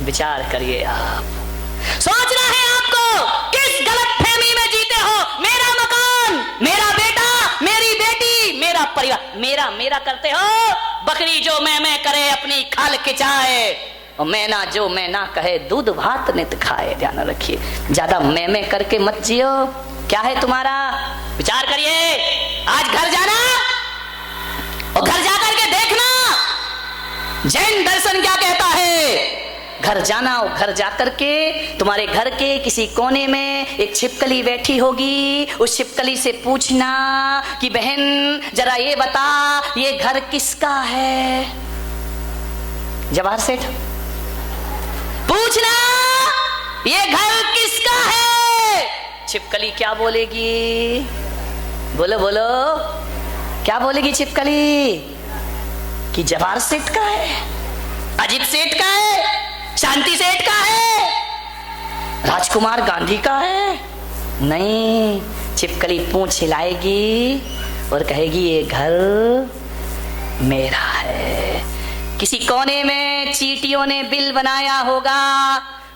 विचार करिए आप। सोचना है आपको किस गलतफहमी में जीते हो। मेरा मकान, मेरा बेटा, मेरी बेटी, मेरा परिवार, मेरा मेरा करते हो। बकरी जो मैं करे अपनी खाल खिंचाए, और मैना जो मैं ना कहे दूध भात नित खाए। ध्यान रखिए, ज्यादा मैं करके मत जियो। क्या है तुम्हारा, विचार करिए। आज घर जाना और घर जाकर के देखना जैन दर्शन क्या कहता है। घर जाना और घर जाकर के तुम्हारे घर के किसी कोने में एक छिपकली बैठी होगी। उस छिपकली से पूछना कि बहन जरा ये बता ये घर किसका है। जवाहर सेठ, पूछना ये घर किसका है। छिपकली क्या बोलेगी, बोलो बोलो, क्या बोलेगी छिपकली कि जवाहर सेठ का है, अजीत सेठ का है, शांति सेठ का है, राजकुमार गांधी का है। नहीं, छिपकली पूंछ हिलाएगी और कहेगी ये घर मेरा है। किसी कोने में चींटियों ने बिल बनाया होगा।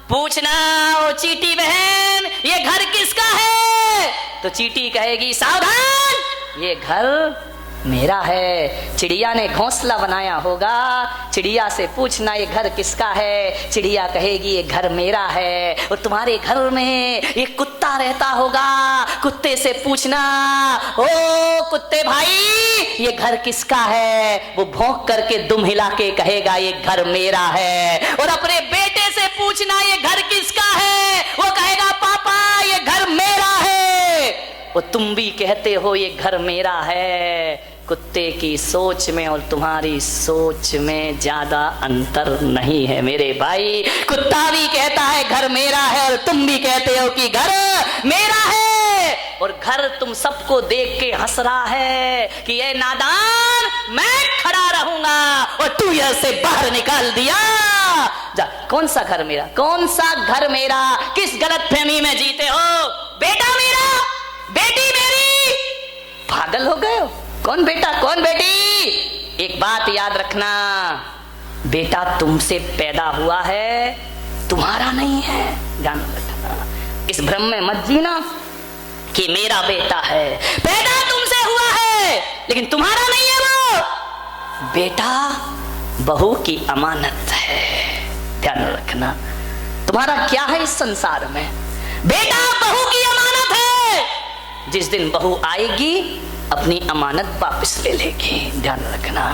पूछना ओ चींटी बहन ये घर किसका है। तो चींटी कहेगी सावधान ये घर मेरा है। चिड़िया ने घोंसला बनाया होगा। चिड़िया से पूछना ये घर किसका है। चिड़िया कहेगी ये घर मेरा है। और तुम्हारे घर में एक कुत्ता रहता होगा। कुत्ते से पूछना ओ कुत्ते भाई ये घर किसका है। वो भौंक करके दुम हिला के कहेगा ये घर मेरा है। और अपने बेटे से पूछना ये घर किसका है। वो कहेगा पापा ये घर मेरा है। और तुम भी कहते हो ये घर मेरा है। कुत्ते की सोच में और तुम्हारी सोच में ज्यादा अंतर नहीं है मेरे भाई। कुत्ता भी कहता है घर मेरा है और तुम भी कहते हो कि घर मेरा है। और घर तुम सबको देख के हंस रहा है कि ये नादान मैं खड़ा रहूंगा और तू यहाँ से बाहर निकाल दिया। जा, कौन सा घर मेरा, कौन सा घर मेरा। किस गलतफहमी में जीते हो। बेटा मेरा, बेटी मेरी, पागल हो गए हो। कौन बेटा कौन बेटी। एक बात याद रखना, बेटा तुमसे पैदा हुआ है, तुम्हारा नहीं है। ध्यान रखना, इस भ्रम में मत जीना कि मेरा बेटा है। पैदा तुमसे हुआ है लेकिन तुम्हारा नहीं है। वो बेटा बहू की अमानत है। ध्यान रखना, तुम्हारा क्या है इस संसार में। बेटा बहू की अमानत है। जिस दिन बहू आएगी अपनी अमानत वापस ले लेगी। ध्यान रखना,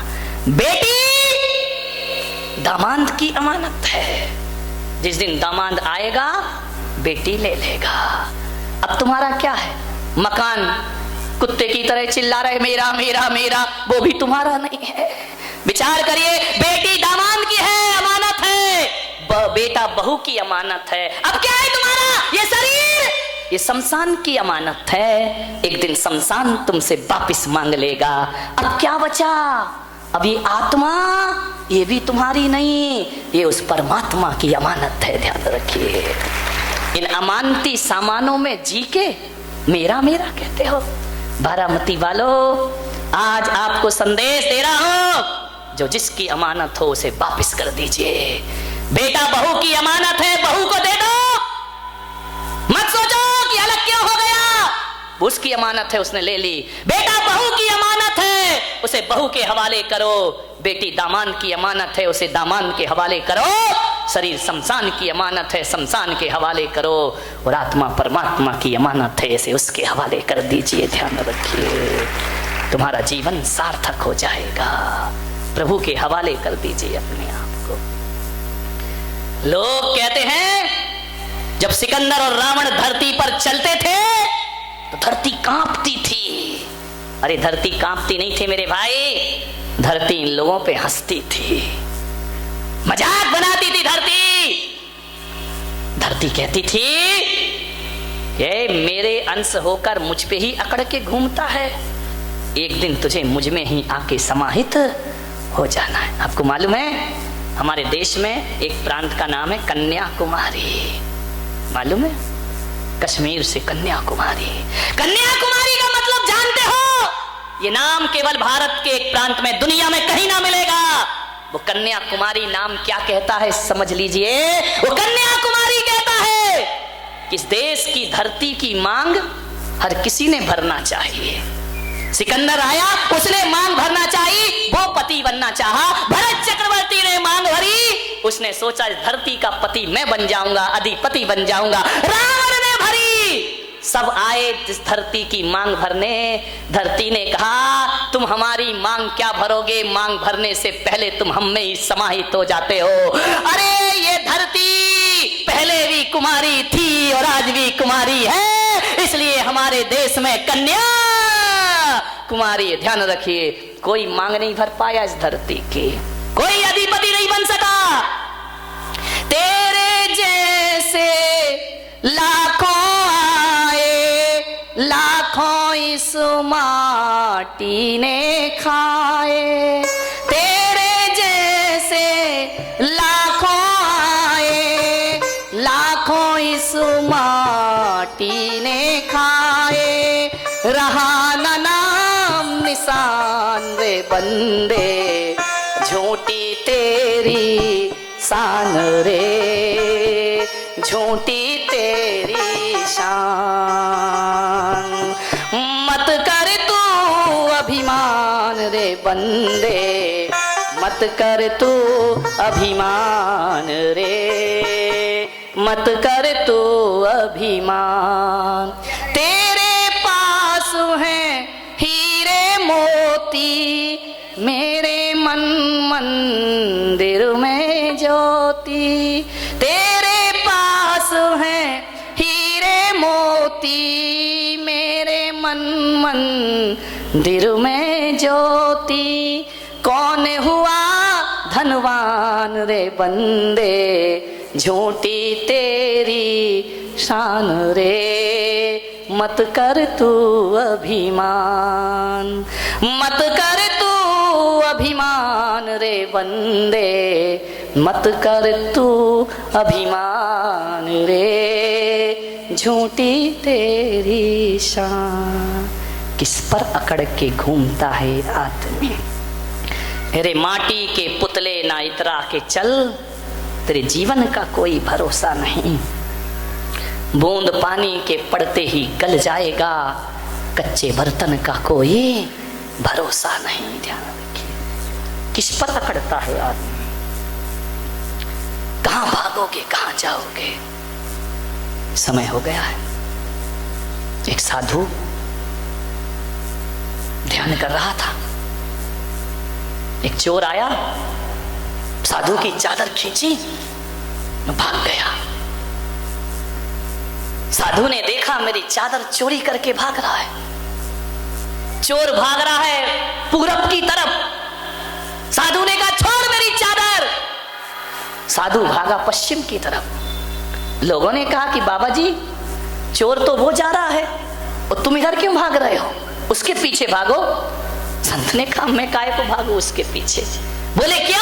बेटी दामाद की अमानत है। जिस दिन दामाद आएगा बेटी ले लेगा। अब तुम्हारा क्या है। मकान कुत्ते की तरह चिल्ला रहे मेरा मेरा मेरा, वो भी तुम्हारा नहीं है। विचार करिए, बेटी दामाद की है, अमानत है। बेटा बहू की अमानत है। अब क्या है तुम्हारा। ये शरीर, ये शमशान की अमानत है। एक दिन शमशान तुमसे वापस मांग लेगा। अब क्या बचा। अब ये आत्मा, ये भी तुम्हारी नहीं, ये उस परमात्मा की अमानत है। ध्यान रखिए, इन अमानती सामानों में जी के मेरा मेरा कहते हो। बारामती वालों, आज आपको संदेश दे रहा हूं, जो जिसकी अमानत हो उसे वापस कर दीजिए। बेटा बहू की अमानत है, बहू को दे दो। मत सोचो कि अलग क्यों हो गया। उसकी अमानत है, उसने ले ली। बेटा बहू की अमानत है, उसे बहू के हवाले करो। बेटी दामाद की अमानत है, उसे दामाद के हवाले करो। शरीर शमशान की अमानत है, शमशान के हवाले करो। और आत्मा परमात्मा की अमानत है, इसे उसके हवाले कर दीजिए। ध्यान रखिए, तुम्हारा जीवन सार्थक हो जाएगा। प्रभु के हवाले कर दीजिए अपने आप को। लोग कहते हैं जब सिकंदर और रावण धरती पर चलते थे तो धरती कांपती थी। अरे धरती कांपती नहीं थी मेरे भाई, धरती इन लोगों पे हंसती थी, मजाक बनाती थी। धरती कहती थी ये मेरे अंश होकर मुझ पे ही अकड़ के घूमता है, एक दिन तुझे मुझ में ही आके समाहित हो जाना है। आपको मालूम है हमारे देश में एक प्रांत का नाम है कन्याकुमारी, मालूम है? कश्मीर से कन्याकुमारी। कन्याकुमारी का मतलब जानते हो? ये नाम केवल भारत के एक प्रांत में, दुनिया में कहीं ना मिलेगा। वो कन्याकुमारी नाम क्या कहता है समझ लीजिए। वो कन्याकुमारी कहता है कि इस देश की धरती की मांग हर किसी ने भरना चाहिए। सिकंदर आया, उसने मांग भरना चाहिए, वो पति बनना चाहा। भरत चक्रवर्ती ने मांग भरी, उसने सोचा इस धरती का पति मैं बन जाऊंगा, अधिपति बन जाऊंगा। रावण ने भरी, सब आए इस धरती की मांग भरने। धरती ने कहा तुम हमारी मांग क्या भरोगे, मांग भरने से पहले तुम हम में ही समाहित हो जाते हो। अरे ये धरती पहले भी कुमारी थी और आज भी कुमारी है, इसलिए हमारे देश में कन्या कुमारी। ध्यान रखिए, कोई मांग नहीं भर पाया इस धरती की, कोई अधिपति नहीं बन सका। तेरे जैसे लाखों आए, लाखों इस माटी ने खाए। तेरे जैसे लाखों आए, लाखों इस माटी ने खाए। रहा न नाम निशान रे बंदे, झूठी तेरी शान रे, झूठी तेरी शान। मत कर तू अभिमान रे बंदे, मत कर तू अभिमान रे, मत कर तू अभिमान। तेरे पास है हीरे मोती, मेरे मन मंदिर में ज्योति। तेरे पास है हीरे मोती, मेरे मन मंदिर में ज्योति। कौन हुआ धनवान रे बंदे, झूठी तेरी शान रे, मत कर तू अभिमान, मत कर तू अभिमान रे बंदे, मत कर तू अभिमान रे, झूठी तेरी शान। किस पर अकड़ के घूमता है आदमी, अरे माटी के पुतले ना इतरा के चल, तेरे जीवन का कोई भरोसा नहीं। बूंद पानी के पड़ते ही गल जाएगा, कच्चे बर्तन का कोई भरोसा नहीं। ध्यान रखिए, किस पर अकड़ता है आदमी, कहां भागोगे, कहां जाओगे। समय हो गया है। एक साधु ध्यान कर रहा था, एक चोर आया, साधु की चादर खींची, भाग गया। साधु ने देखा मेरी चादर चोरी करके भाग रहा है। चोर भाग रहा है पूरब की तरफ, साधु ने कहा छोड़ मेरी चादर। साधु भागा पश्चिम की तरफ। लोगों ने कहा कि बाबा जी चोर तो वो जा रहा है और तुम इधर क्यों भाग रहे हो, उसके पीछे भागो। संत ने कहा मैं काहे को भागू उसके पीछे। बोले क्यों?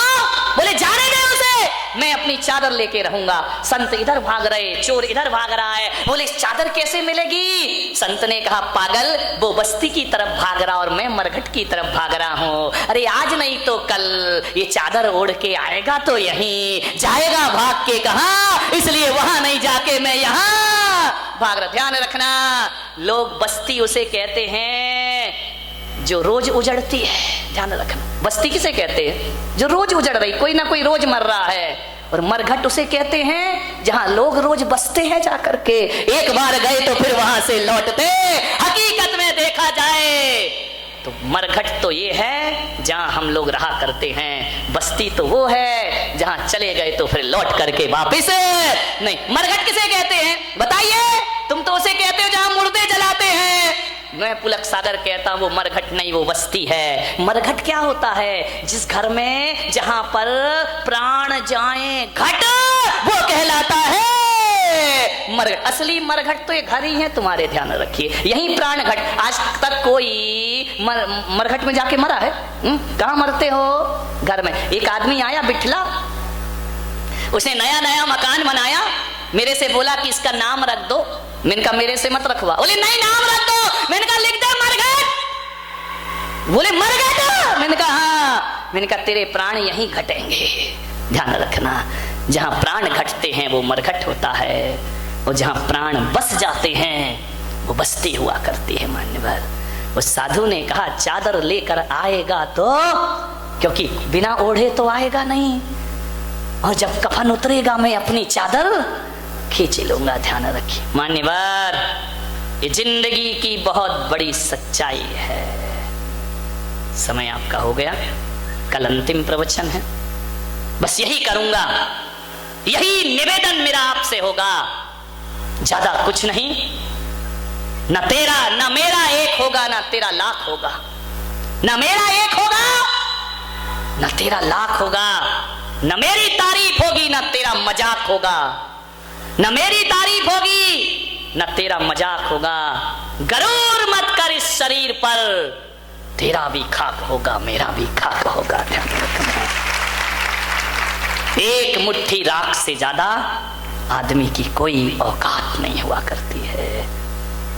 बोले जाने दे उसे, मैं अपनी चादर लेके रहूंगा। संत इधर भाग रहे, चोर इधर भाग रहा है। बोले इस चादर कैसे मिलेगी? संत ने कहा पागल, वो बस्ती की तरफ भाग रहा और मैं मरघट की तरफ भाग रहा हूँ। अरे आज नहीं तो कल ये चादर ओढ़ के आएगा तो यहीं जाएगा, भाग के कहां, इसलिए वहां नहीं जाके मैं यहाँ भाग रहा। ध्यान रखना, लोग बस्ती उसे कहते हैं जो रोज उजड़ती है। ध्यान रखना, बस्ती किसे कहते हैं? जो रोज उजड़ रही, कोई ना कोई रोज मर रहा है। और मरघट उसे कहते हैं जहां लोग रोज बसते हैं जाकर के, एक बार गए तो फिर वहां से लौटते। हकीकत में देखा जाए तो मरघट तो ये है जहां हम लोग रहा करते हैं, बस्ती तो वो है जहां चले गए तो फिर लौट करके वापिस नहीं। मरघट किसे कहते हैं बताइए? तुम तो उसे कहते हो जहां मुर्दे जलाते हैं। मैं पुलक सागर कहता हूं वो मरघट नहीं, वो बस्ती है। मरघट क्या होता है? जिस घर में जहां पर प्राण जाए घट, वो कहलाता है मरघट। असली मरघट तो ये घर ही है तुम्हारे, ध्यान रखिए, यही प्राण घट। आज तक कोई मरघट में जाके मरा है? कहां मरते हो? घर में। एक आदमी आया बिठला, उसने नया नया मकान बनाया, मेरे से बोला कि इसका नाम रख दो। मैंने कहा मेरे से मत रखवा। बोले नहीं नाम रख दो। मैंने कहा लिख दे मरघट। बोले मरघट मैंने कहा हाँ। मैंने कहा तेरे प्राण यहीं घटेंगे, ध्यान रखना। जहां प्राण घटते हैं वो मरघट होता है, और जहां प्राण बस जाते हैं वो बसती हुआ करती है। मान्यवर, उस साधु ने कहा चादर लेकर आएगा तो, क्योंकि बिना ओढ़े तो आएगा नहीं, और जब कफन उतरेगा मैं अपनी चादर खींच लूंगा। ध्यान रखिए मान्यवर, ये जिंदगी की बहुत बड़ी सच्चाई है। समय आपका हो गया, कल अंतिम प्रवचन है। बस यही करूंगा, यही निवेदन मेरा आपसे होगा, ज्यादा कुछ नहीं। न तेरा न मेरा एक होगा, न तेरा लाख होगा। न मेरा एक होगा, न तेरा लाख होगा। न मेरी तारीफ होगी, न तेरा मजाक होगा। न मेरी तारीफ होगी, न तेरा मजाक होगा। गरूर मत कर इस शरीर पर, तेरा भी खाक होगा, मेरा भी खाक होगा। ध्यान रखना, एक मुट्ठी राख से ज्यादा आदमी की कोई औकात नहीं हुआ करती है।